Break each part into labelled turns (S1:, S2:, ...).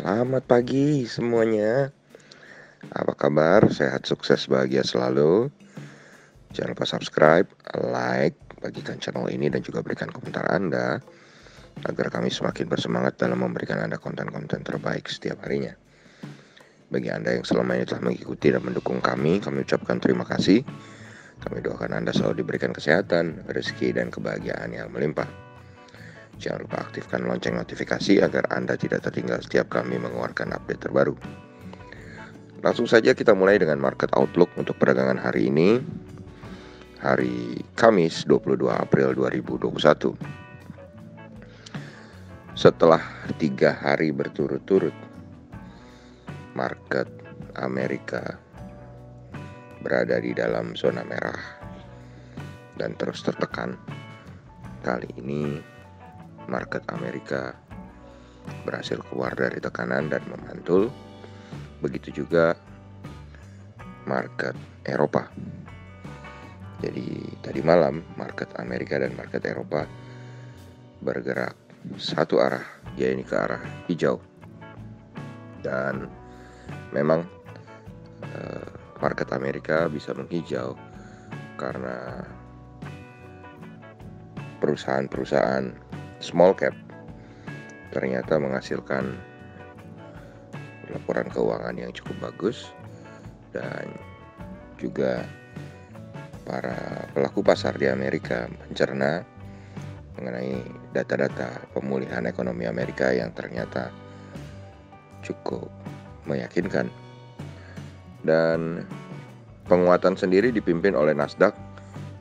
S1: Selamat pagi semuanya. Apa kabar? Sehat, sukses, bahagia selalu. Jangan lupa subscribe, like, bagikan channel ini dan juga berikan komentar Anda agar kami semakin bersemangat dalam memberikan Anda konten-konten terbaik setiap harinya. Bagi Anda yang selama ini telah mengikuti dan mendukung kami ucapkan terima kasih. Kami doakan Anda selalu diberikan kesehatan, rezeki, dan kebahagiaan yang melimpah. Jangan lupa aktifkan lonceng notifikasi agar Anda tidak tertinggal setiap kami mengeluarkan update terbaru. Langsung saja kita mulai dengan market outlook untuk perdagangan hari ini, hari Kamis 22 April 2021. Setelah 3 hari berturut-turut market Amerika berada di dalam zona merah dan terus tertekan, kali ini market Amerika berhasil keluar dari tekanan dan memantul. Begitu juga market Eropa. Jadi tadi malam market Amerika dan market Eropa bergerak satu arah, yaitu ke arah hijau. Dan memang market Amerika bisa menghijau karena perusahaan-perusahaan small cap ternyata menghasilkan laporan keuangan yang cukup bagus, dan juga para pelaku pasar di Amerika mencerna mengenai data-data pemulihan ekonomi Amerika yang ternyata cukup meyakinkan. Dan penguatan sendiri dipimpin oleh Nasdaq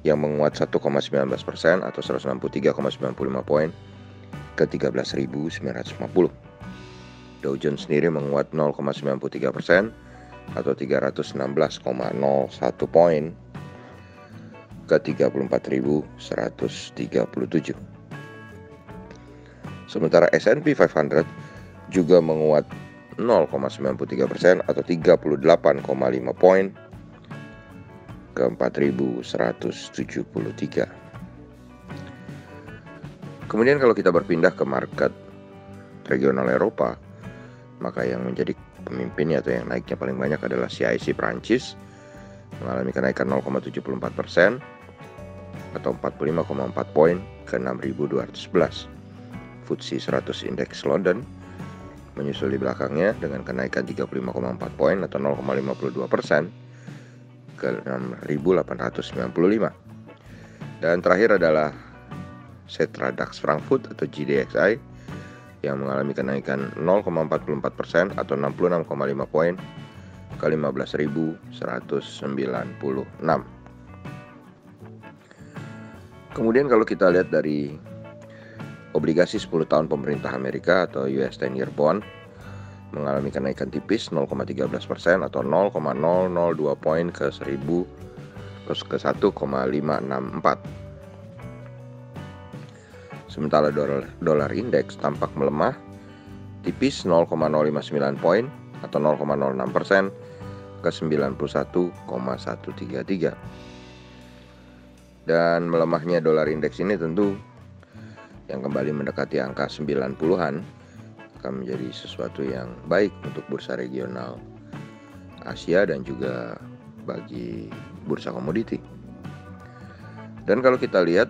S1: yang menguat 1,19% atau 163,95 poin ke 13.950. Dow Jones sendiri menguat 0,93% atau 316,01 poin ke 34.137. Sementara S&P 500 juga menguat 0,93% atau 38,5 poin ke 4.173. Kemudian kalau kita berpindah ke market regional Eropa, maka yang menjadi pemimpinnya atau yang naiknya paling banyak adalah CIC Prancis, mengalami kenaikan 0,74% atau 45,4 poin ke 6.211. FTSE 100 Index London menyusul di belakangnya dengan kenaikan 35,4 poin atau 0,52% ke 6.895. Dan terakhir adalah Xetra DAX Frankfurt atau GDXI yang mengalami kenaikan 0,44% atau 66,5 poin ke 15.196. Kemudian kalau kita lihat dari obligasi 10 tahun pemerintah Amerika atau US 10-year bond mengalami kenaikan tipis 0,13% atau 0,002 poin ke 1,564. Sementara dolar indeks tampak melemah tipis 0,059 poin atau 0,06% ke 91,133. Dan melemahnya dolar indeks ini tentu yang kembali mendekati angka 90-an akan menjadi sesuatu yang baik untuk bursa regional Asia dan juga bagi bursa komoditi. Dan kalau kita lihat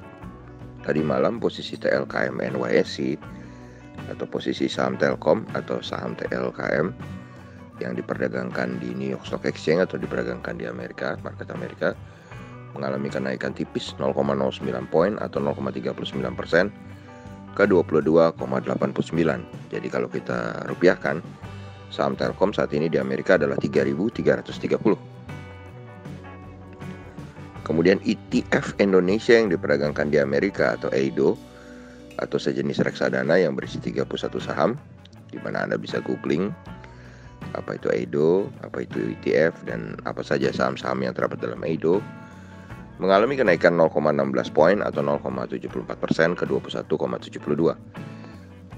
S1: tadi malam posisi TLKM NYSE atau posisi saham Telkom atau saham TLKM yang diperdagangkan di New York Stock Exchange atau diperdagangkan di Amerika, market Amerika, mengalami kenaikan tipis 0,09 poin atau 0,39% ke 22,89. Jadi kalau kita rupiahkan, saham Telkom saat ini di Amerika adalah 3.330. Kemudian ETF Indonesia yang diperdagangkan di Amerika atau EIDO atau sejenis reksadana yang berisi 31 saham, di mana Anda bisa googling apa itu EIDO, apa itu ETF, dan apa saja saham-saham yang terdapat dalam EIDO, mengalami kenaikan 0,16 poin atau 0,74% ke 21,72.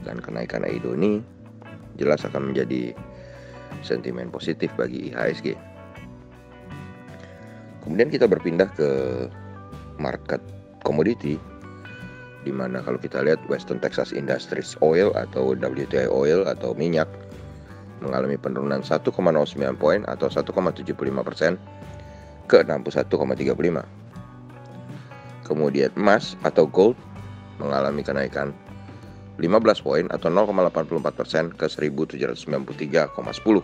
S1: Dan kenaikan EIDO ini jelas akan menjadi sentimen positif bagi IHSG. Kemudian kita berpindah ke market komoditi, di mana kalau kita lihat Western Texas Industries Oil atau WTI Oil atau minyak mengalami penurunan 1,09 poin atau 1,75% ke 61,35. Kemudian emas atau gold mengalami kenaikan 15 poin atau 0,84% ke 1793,10.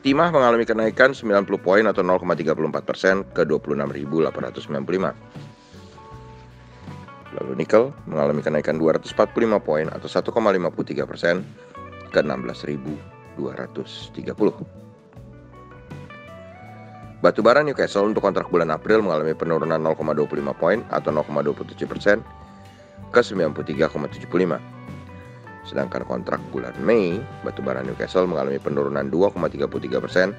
S1: Timah mengalami kenaikan 90 poin atau 0,34% ke 26.895. Lalu nikel mengalami kenaikan 245 poin atau 1,53% ke 16.230. Batubara Newcastle untuk kontrak bulan April mengalami penurunan 0,25 poin atau 0,27% ke 93,75. Sedangkan kontrak bulan Mei, batubara Newcastle mengalami penurunan 2,33%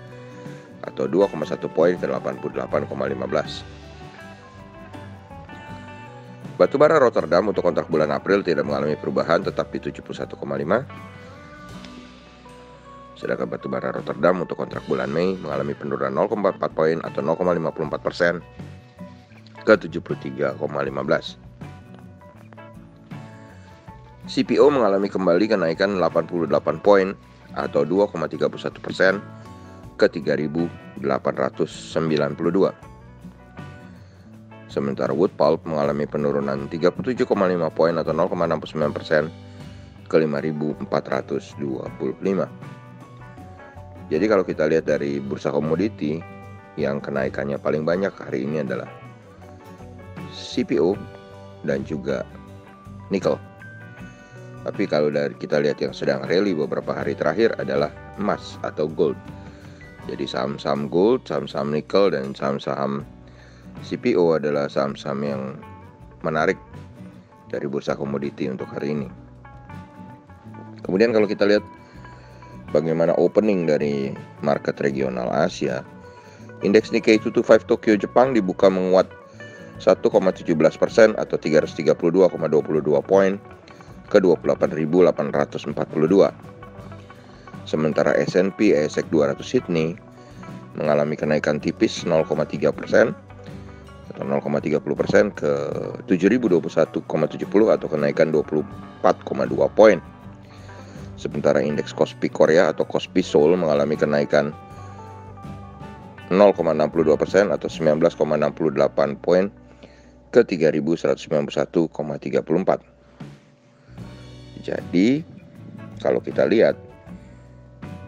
S1: atau 2,1 poin ke 88,15. Batubara Rotterdam untuk kontrak bulan April tidak mengalami perubahan, tetap di 71,5. Sedangkan batubara Rotterdam untuk kontrak bulan Mei mengalami penurunan 0,4 poin atau 0,54% ke 73,15. CPO mengalami kembali kenaikan 88 poin atau 2,31% ke 3.892. Sementara wood pulp mengalami penurunan 37,5 poin atau 0,69% ke 5.425. Jadi kalau kita lihat dari bursa komoditi, yang kenaikannya paling banyak hari ini adalah CPO dan juga nikel. Tapi kalau dari kita lihat yang sedang rally beberapa hari terakhir adalah emas atau gold. Jadi saham-saham gold, saham-saham nikel, dan saham-saham CPO adalah saham-saham yang menarik dari bursa komoditi untuk hari ini. Kemudian kalau kita lihat bagaimana opening dari market regional Asia, indeks Nikkei 225 Tokyo Jepang dibuka menguat 1,17% atau 332,22 poin ke 28.842. Sementara S&P ASX 200 Sydney mengalami kenaikan tipis 0,3% atau 0,30% ke 7.021,70 atau kenaikan 24,2 poin. Sementara indeks Kospi Korea atau Kospi Seoul mengalami kenaikan 0,62% atau 19,68 poin ke 3.191,34. Jadi, kalau kita lihat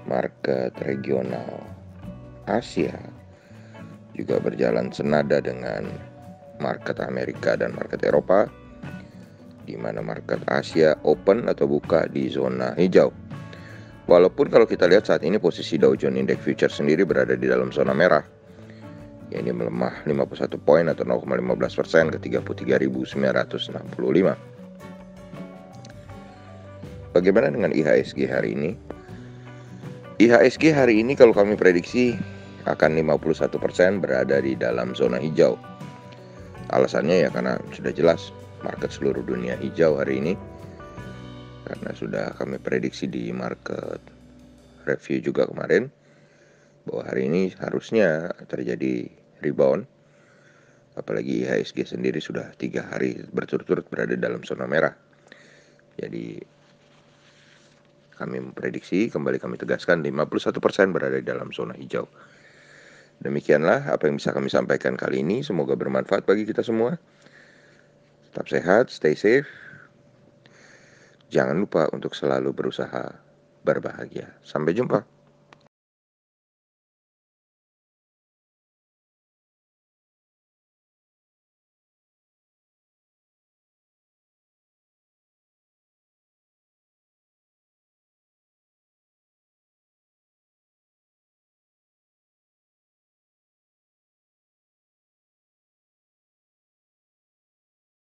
S1: market regional Asia juga berjalan senada dengan market Amerika dan market Eropa, di mana market Asia open atau buka di zona hijau. Walaupun kalau kita lihat saat ini posisi Dow Jones Index Futures sendiri berada di dalam zona merah. Ini melemah 51 poin atau 0,15% ke 33.965. Bagaimana dengan IHSG hari ini? IHSG hari ini kalau kami prediksi akan 51% berada di dalam zona hijau. Alasannya ya karena sudah jelas market seluruh dunia hijau hari ini. Karena sudah kami prediksi di market review juga kemarin bahwa hari ini harusnya terjadi rebound. Apalagi IHSG sendiri sudah 3 hari berturut-turut berada dalam zona merah. Jadi kami memprediksi, kembali kami tegaskan, 51% berada di dalam zona hijau. Demikianlah apa yang bisa kami sampaikan kali ini. Semoga bermanfaat bagi kita semua. Tetap sehat, stay safe. Jangan lupa untuk selalu berusaha berbahagia. Sampai jumpa.